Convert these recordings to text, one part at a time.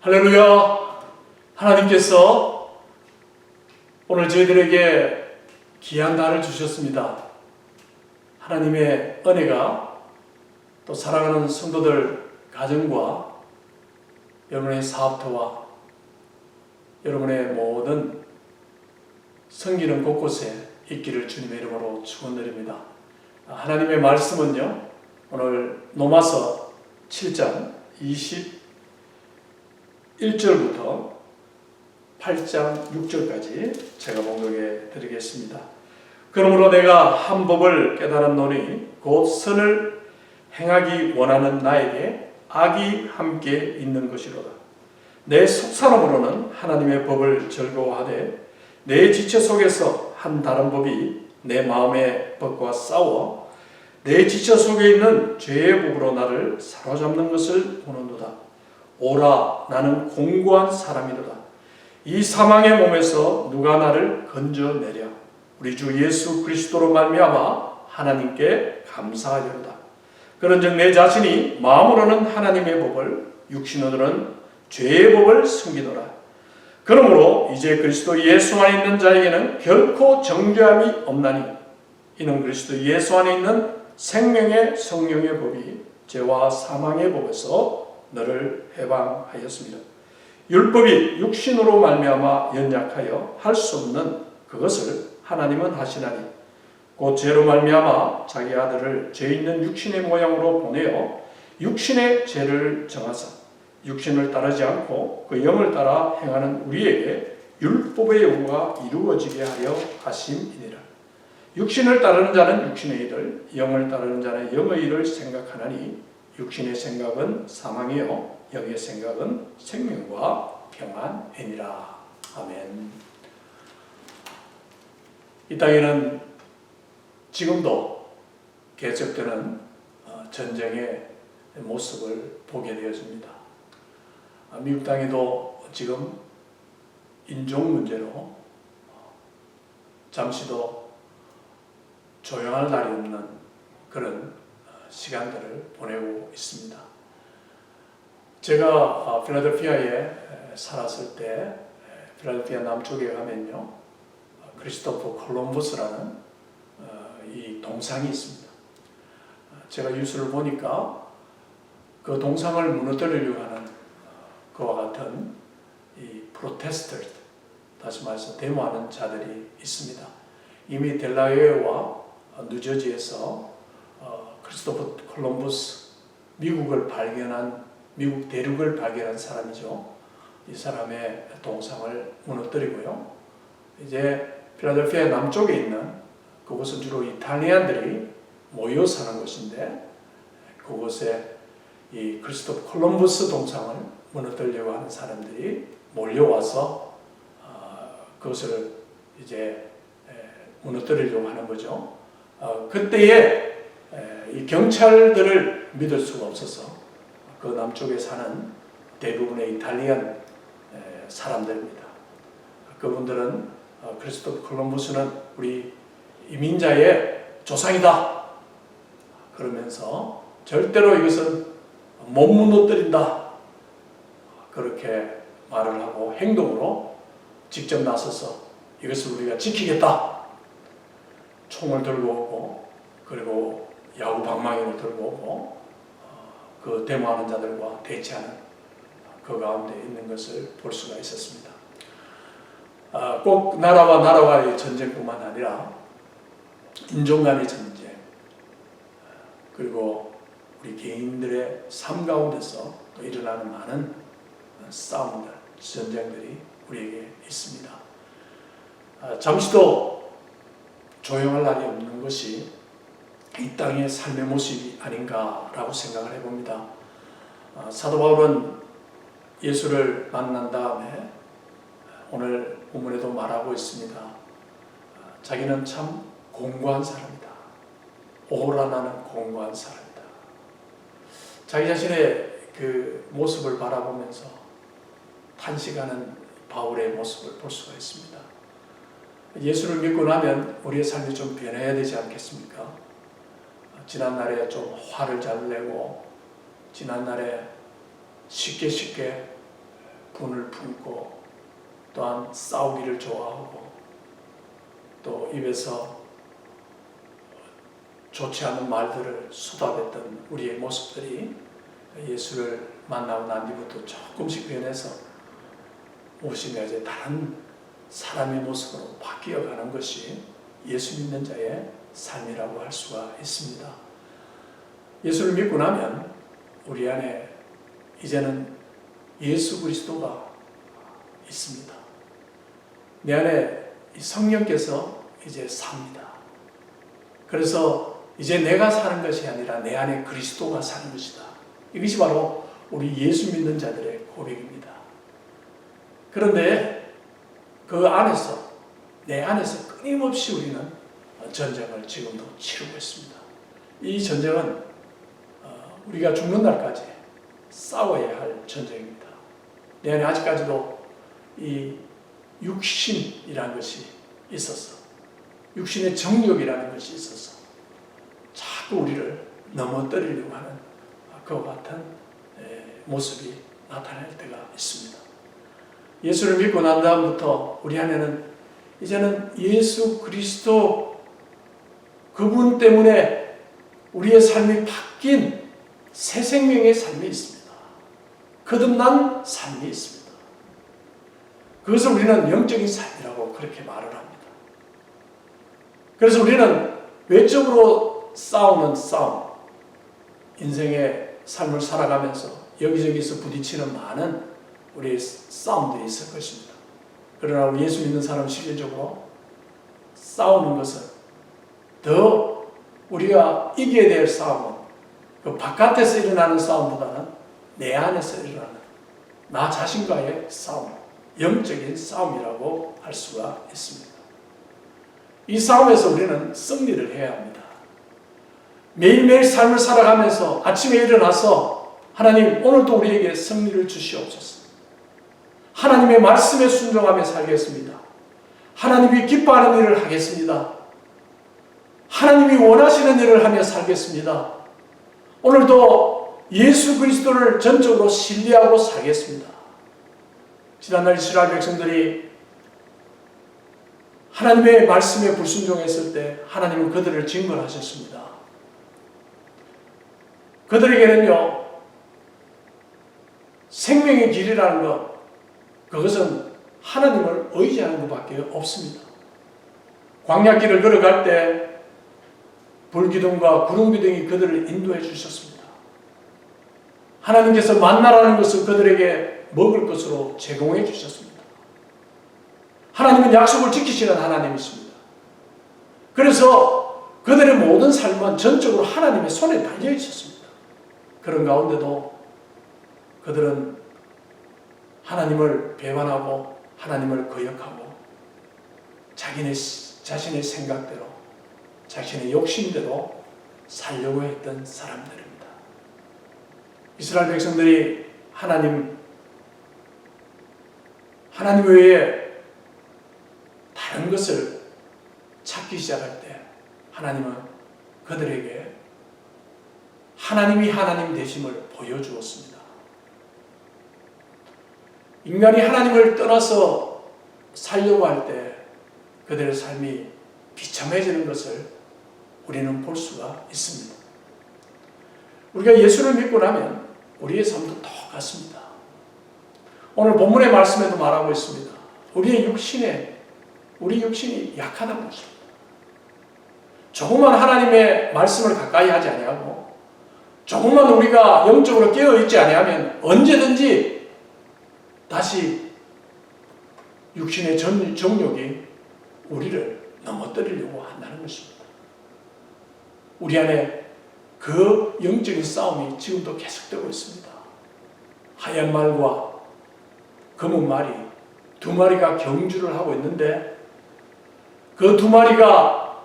할렐루야! 하나님께서 오늘 저희들에게 귀한 날을 주셨습니다. 하나님의 은혜가 또 사랑하는 성도들 가정과 여러분의 사업터와 여러분의 모든 섬기는 곳곳에 있기를 주님의 이름으로 축원드립니다. 하나님의 말씀은요, 오늘 로마서 7장 21절부터 8장 6절까지 제가 봉독해 드리겠습니다. 그러므로 내가 한 법을 깨달았노니 곧 선을 행하기 원하는 나에게 악이 함께 있는 것이로다. 내 속사람으로는 하나님의 법을 즐거워하되 내 지체 속에서 한 다른 법이 내 마음의 법과 싸워 내 지체 속에 있는 죄의 법으로 나를 사로잡는 것을 보는도다. 오라, 나는 공고한 사람이로다. 이 사망의 몸에서 누가 나를 건져내랴. 우리 주 예수 그리스도로 말미암아 하나님께 감사하리로다. 그런즉 내 자신이 마음으로는 하나님의 법을, 육신으로는 죄의 법을 숨기노라. 그러므로 이제 그리스도 예수 안에 있는 자에게는 결코 정죄함이 없나니 이는 그리스도 예수 안에 있는 생명의 성령의 법이 죄와 사망의 법에서 너를 해방하였습니다. 율법이 육신으로 말미암아 연약하여 할 수 없는 그것을 하나님은 하시나니 곧 죄로 말미암아 자기 아들을 죄 있는 육신의 모양으로 보내어 육신의 죄를 정하사 육신을 따르지 않고 그 영을 따라 행하는 우리에게 율법의 요구가 이루어지게 하려 하심이니라. 육신을 따르는 자는 육신의 일을, 영을 따르는 자는 영의 일을 생각하나니 육신의 생각은 사망이요 영의 생각은 생명과 평안이니라. 아멘. 이 땅에는 지금도 계속되는 전쟁의 모습을 보게 되어집니다. 미국 땅에도 지금 인종 문제로 잠시도 조용할 날이 없는 그런 시간들을 보내고 있습니다. 제가 필라델피아에 살았을 때 필라델피아 남쪽에 가면요, 크리스토퍼 콜럼버스라는 이 동상이 있습니다. 제가 뉴스를 보니까 그 동상을 무너뜨리려고 하는 그와 같은 이 프로테스터, 다시 말해서 데모하는 자들이 있습니다. 이미 델라웨어와 뉴저지에서 크리스토퍼 콜럼버스, 미국 대륙을 발견한 사람이죠. 이 사람의 동상을 무너뜨리고요. 이제 필라델피아 남쪽에 있는 그곳은 주로 이탈리안들이 모여 사는 곳인데 그곳에 이 크리스토퍼 콜럼버스 동상을 무너뜨리려고 하는 사람들이 몰려와서 그것을 이제 무너뜨리려고 하는 거죠. 그때에 이 경찰들을 믿을 수가 없어서 그 남쪽에 사는 대부분의 이탈리안 사람들입니다. 그분들은 크리스토퍼 콜럼버스는 우리 이민자의 조상이다 그러면서 절대로 이것은 못 무너뜨린다 그렇게 말을 하고 행동으로 직접 나서서 이것을 우리가 지키겠다 총을 들고 오고 그리고 야구 방망이를 들고 오고 그 데모하는 자들과 대치하는 그 가운데 있는 것을 볼 수가 있었습니다. 꼭 나라와 나라와의 전쟁뿐만 아니라 인종 간의 전쟁 그리고 우리 개인들의 삶 가운데서 또 일어나는 많은 싸움들, 전쟁들이 우리에게 있습니다. 잠시도 조용할 날이 없는 것이 이 땅의 삶의 모습이 아닌가라고 생각을 해봅니다. 사도 바울은 예수를 만난 다음에 오늘 본문에도 말하고 있습니다. 자기는 참 공고한 사람이다. 오라, 나는 공고한 사람이다. 자기 자신의 그 모습을 바라보면서 탄식하는 바울의 모습을 볼 수가 있습니다. 예수를 믿고 나면 우리의 삶이 좀 변해야 되지 않겠습니까? 지난날에 좀 화를 잘 내고 지난날에 쉽게 분을 품고 또한 싸우기를 좋아하고 또 입에서 좋지 않은 말들을 쏟아댔던 우리의 모습들이 예수를 만나고 난 뒤부터 조금씩 변해서 무엇인가 이제 다른 사람의 모습으로 바뀌어가는 것이 예수 믿는 자의 삶이라고 할 수가 있습니다. 예수를 믿고 나면 우리 안에 이제는 예수 그리스도가 있습니다. 내 안에 성령께서 이제 삽니다. 그래서 이제 내가 사는 것이 아니라 내 안에 그리스도가 사는 것이다. 이것이 바로 우리 예수 믿는 자들의 고백입니다. 그런데 그 안에서, 내 안에서 끊임없이 우리는 전쟁을 지금도 치르고 있습니다. 이 전쟁은 우리가 죽는 날까지 싸워야 할 전쟁입니다. 내 안에 아직까지도 이 육신이라는 것이 있어서, 육신의 정욕이라는 것이 있어서 자꾸 우리를 넘어뜨리려고 하는 그와 같은 모습이 나타날 때가 있습니다. 예수를 믿고 난 다음부터 우리 안에는 이제는 예수 그리스도 그분 때문에 우리의 삶이 바뀐 새 생명의 삶이 있습니다. 거듭난 삶이 있습니다. 그것을 우리는 영적인 삶이라고 그렇게 말을 합니다. 그래서 우리는 외적으로 싸우는 싸움, 인생의 삶을 살아가면서 여기저기서 부딪히는 많은 우리의 싸움들이 있을 것입니다. 그러나 우리 예수 믿는 사람은 실질적으로 싸우는 것은 더 우리가 이겨야 될 싸움은 그 바깥에서 일어나는 싸움보다는 내 안에서 일어나는 나 자신과의 싸움, 영적인 싸움이라고 할 수가 있습니다. 이 싸움에서 우리는 승리를 해야 합니다. 매일매일 삶을 살아가면서 아침에 일어나서 하나님 오늘도 우리에게 승리를 주시옵소서. 하나님의 말씀에 순종하며 살겠습니다. 하나님이 기뻐하는 일을 하겠습니다. 하나님이 원하시는 일을 하며 살겠습니다. 오늘도 예수 그리스도를 전적으로 신뢰하고 살겠습니다. 지난날 이스라엘 백성들이 하나님의 말씀에 불순종했을 때 하나님은 그들을 징벌하셨습니다. 그들에게는요, 생명의 길이라는 것, 그것은 하나님을 의지하는 것밖에 없습니다. 광야길을 걸어갈 때 불기둥과 구름기둥이 그들을 인도해 주셨습니다. 하나님께서 만나라는 것을 그들에게 먹을 것으로 제공해 주셨습니다. 하나님은 약속을 지키시는 하나님이십니다. 그래서 그들의 모든 삶은 전적으로 하나님의 손에 달려 있었습니다. 그런 가운데도 그들은 하나님을 배반하고 하나님을 거역하고 자신의 생각대로 자신의 욕심대로 살려고 했던 사람들입니다. 이스라엘 백성들이 하나님 외에 다른 것을 찾기 시작할 때 하나님은 그들에게 하나님이 하나님 되심을 보여주었습니다. 인간이 하나님을 떠나서 살려고 할 때 그들의 삶이 비참해지는 것을 우리는 볼 수가 있습니다. 우리가 예수를 믿고 나면 우리의 삶도 똑같습니다. 오늘 본문의 말씀에도 말하고 있습니다. 우리 육신이 약하다는 것입니다. 조금만 하나님의 말씀을 가까이 하지 아니하고 조금만 우리가 영적으로 깨어있지 아니하면 언제든지 다시 육신의 정욕이 우리를 넘어뜨리려고 한다는 것입니다. 우리 안에 그 영적인 싸움이 지금도 계속되고 있습니다. 하얀 말과 검은 말이 두 마리가 경주를 하고 있는데 그 두 마리가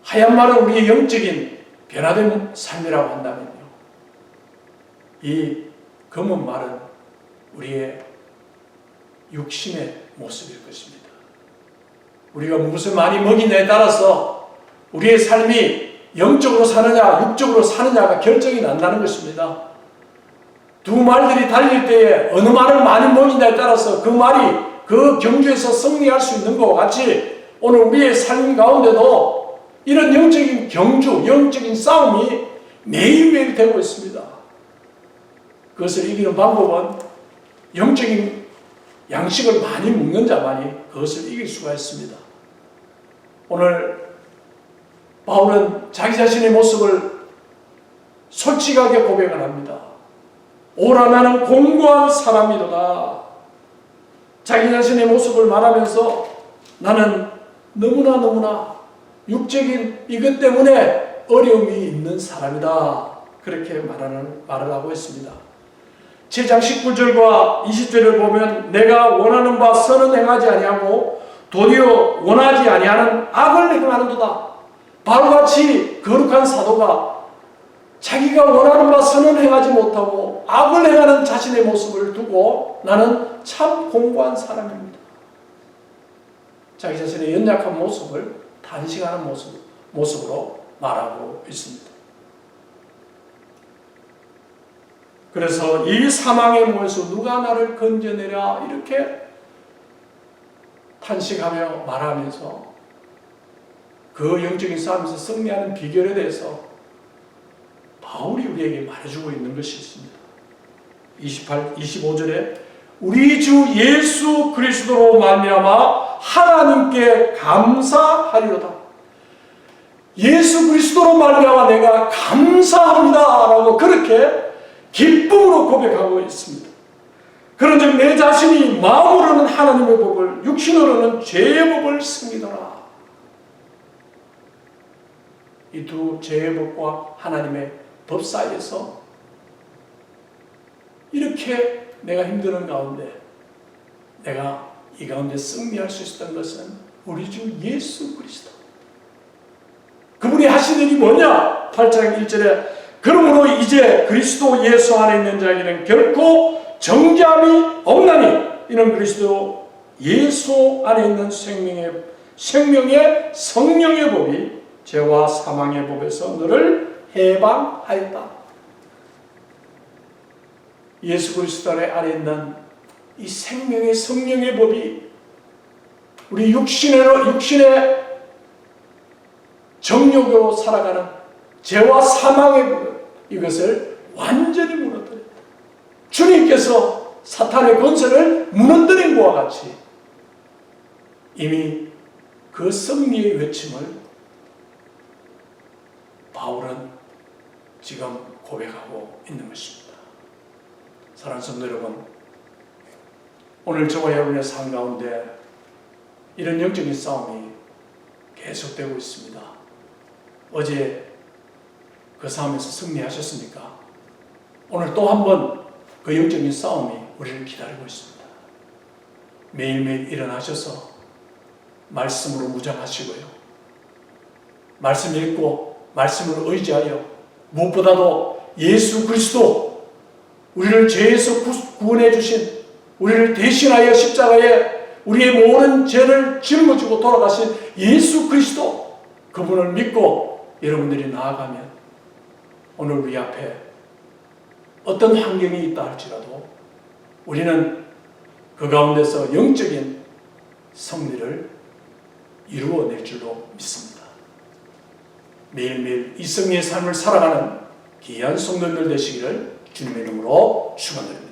하얀 말은 우리의 영적인 변화된 삶이라고 한다면요, 이 검은 말은 우리의 육신의 모습일 것입니다. 우리가 무엇을 많이 먹이냐에 따라서 우리의 삶이 영적으로 사느냐 육적으로 사느냐가 결정이 난다는 것입니다. 두 말들이 달릴 때에 어느 말을 많이 모인다에 따라서 그 말이 그 경주에서 승리할 수 있는 것 같이 오늘 우리의 삶 가운데도 이런 영적인 경주, 영적인 싸움이 매일매일 되고 있습니다. 그것을 이기는 방법은 영적인 양식을 많이 먹는 자만이 그것을 이길 수가 있습니다. 오늘 바울은 자기 자신의 모습을 솔직하게 고백을 합니다. 오라 나는 공고한 사람이로다. 자기 자신의 모습을 말하면서 나는 너무나 육적인 이것 때문에 어려움이 있는 사람이다. 그렇게 말을 하고 있습니다. 7장 19절과 20절을 보면 내가 원하는 바 선은 행하지 아니하고 도리어 원하지 아니하는 악을 행하는도다. 바로같이 거룩한 사도가 자기가 원하는 바 선은 행하지 못하고 악을 행하는 자신의 모습을 두고 나는 참 공고한 사람입니다. 자기 자신의 연약한 모습을 탄식하는 모습으로 말하고 있습니다. 그래서 이 사망의 몸에서 누가 나를 건져내랴 이렇게 탄식하며 말하면서 그 영적인 싸움에서 승리하는 비결에 대해서 바울이 우리에게 말해주고 있는 것이 있습니다. 25절에 우리 주 예수 그리스도로 말미암아 하나님께 감사하리로다. 예수 그리스도로 말미암아 내가 감사합니다 라고 그렇게 기쁨으로 고백하고 있습니다. 그런즉 내 자신이 마음으로는 하나님의 법을 육신으로는 죄의 법을 승리하노라. 이 두 죄의 법과 하나님의 법 사이에서 이렇게 내가 힘드는 가운데 내가 이 가운데 승리할 수 있었던 것은 우리 주 예수 그리스도. 그분이 하신 일이 뭐냐? 8장 1절에 그러므로 이제 그리스도 예수 안에 있는 자에게는 결코 정죄함이 없나니 이는 그리스도 예수 안에 있는 생명의 성령의 법이 죄와 사망의 법에서 너를 해방하였다. 예수 그리스도 안에 있는 이 생명의 성령의 법이 우리 육신의 정욕으로 살아가는 죄와 사망의 법 이것을 완전히 무너뜨렸다. 주님께서 사탄의 권세를 무너뜨린 것과 같이 이미 그 승리의 외침을 바울은 지금 고백하고 있는 것입니다. 사랑하는 성도 여러분, 오늘 저와 여러분의 삶 가운데 이런 영적인 싸움이 계속되고 있습니다. 어제 그 싸움에서 승리하셨습니까? 오늘 또 한 번 그 영적인 싸움이 우리를 기다리고 있습니다. 매일매일 일어나셔서 말씀으로 무장하시고요. 말씀 읽고 말씀을 의지하여 무엇보다도 예수 그리스도 우리를 죄에서 구원해 주신 우리를 대신하여 십자가에 우리의 모든 죄를 짊어지고 돌아가신 예수 그리스도 그분을 믿고 여러분들이 나아가면 오늘 우리 앞에 어떤 환경이 있다 할지라도 우리는 그 가운데서 영적인 승리를 이루어낼 줄로 믿습니다. 매일매일 이 승리의 삶을 살아가는 귀한 성도들 되시기를 주님의 이름으로 축원드립니다.